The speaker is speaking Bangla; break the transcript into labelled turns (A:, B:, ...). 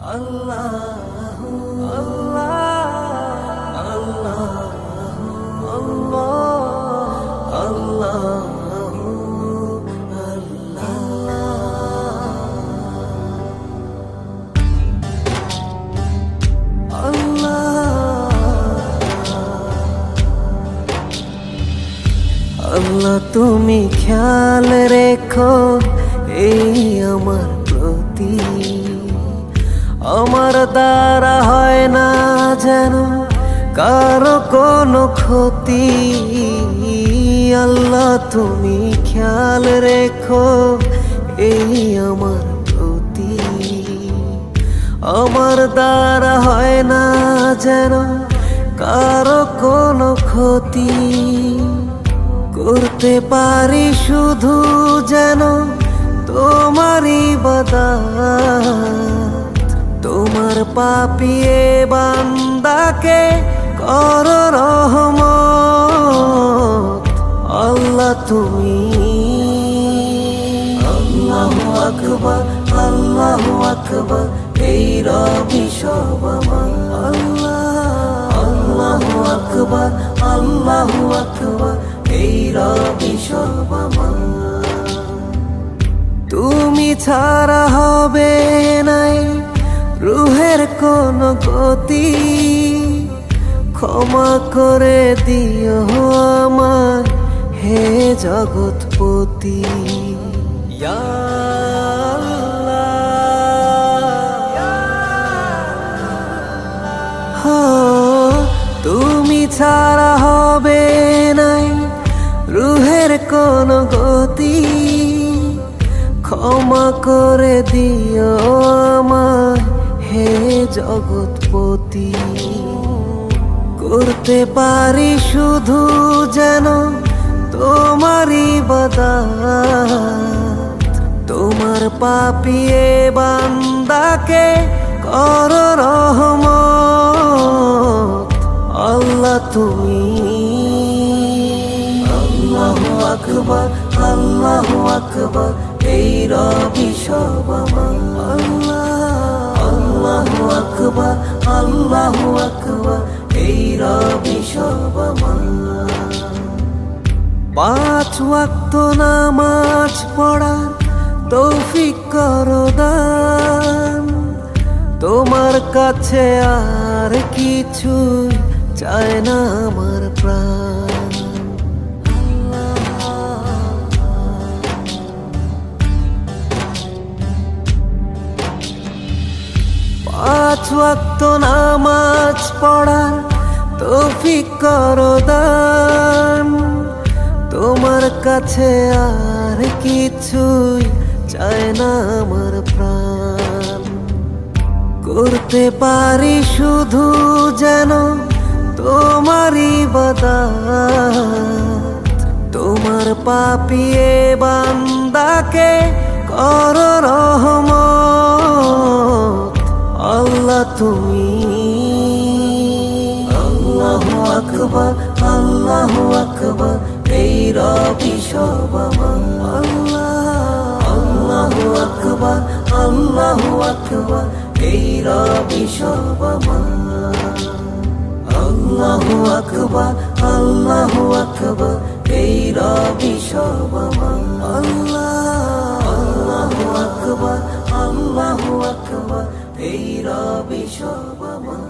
A: আল্লাহু আল্লাহ আল্লাহু আল্লাহ আল্লাহ তুমি খেয়াল রেখো এই আমার প্রতি, আমার দ্বারা হয় না যেন কারো কোনো ক্ষতি। আল্লাহ তুমি খেয়াল রেখো এই আমার প্রতি, আমার দ্বারা হয় না যেন কারো কোনো ক্ষতি। করতে পারি শুধু যেন তোমারই ইবাদত, তোমার পাপিয়ে বান্দাকে করো রহমত। আল্লাহ তুমি আল্লাহু আকবার আল্লাহু আকবার এই রবি সব আমার। আল্লাহু আকবার আল্লাহু আকবার এই রবি সব আমার। তুমি ছাড়া হবে নাই রুহের কোন গতি, ক্ষমা করে দিও আমার হে জগৎপতি। ইয়া আল্লাহ, তুমি ছাড়া হবে নাই রুহের কোন গতি, ক্ষমা করে দিও আমার হে জগৎপতি। করতে পারি শুধু যেন তোমারই ইবাদত, তোমার পাপিয়ে বান্দাকে করো রহমত। আল্লাহ তুমি আল্লাহু আকবার আল্লাহু আকবার এই রবি সব আমার। আল্লাহু আকবার আল্লাহু আকবার এই রবি সব আমার। পাঁচ ওয়াক্ত নামাজ পড়ার তৌফিক করো দান, তোমার কাছে আর কিছু চায় না আমার প্রাণ। পাঁচ ওয়াক্ত নামাজ পড়ার তৌফিক করো দান, তোমার কাছে আর কিছুই চায় না আমার প্রাণ। করতে পারি শুধু যেন তোমারই ইবাদত, তোমার পাপিয়ে বান্দাকে করো রহমত। আল্লাহ তুমি আল্লাহু আকবার আল্লাহু আকবার এই রবি সব আমার। আল্লাহু আকবার আল্লাহু আকবার এই রবি সব আমার। আল্লাহু আকবার আল্লাহু আকবার এই রবি সব আমার। আল্লাহু আকবার আল্লাহু আকবার এই রবি সব আমার।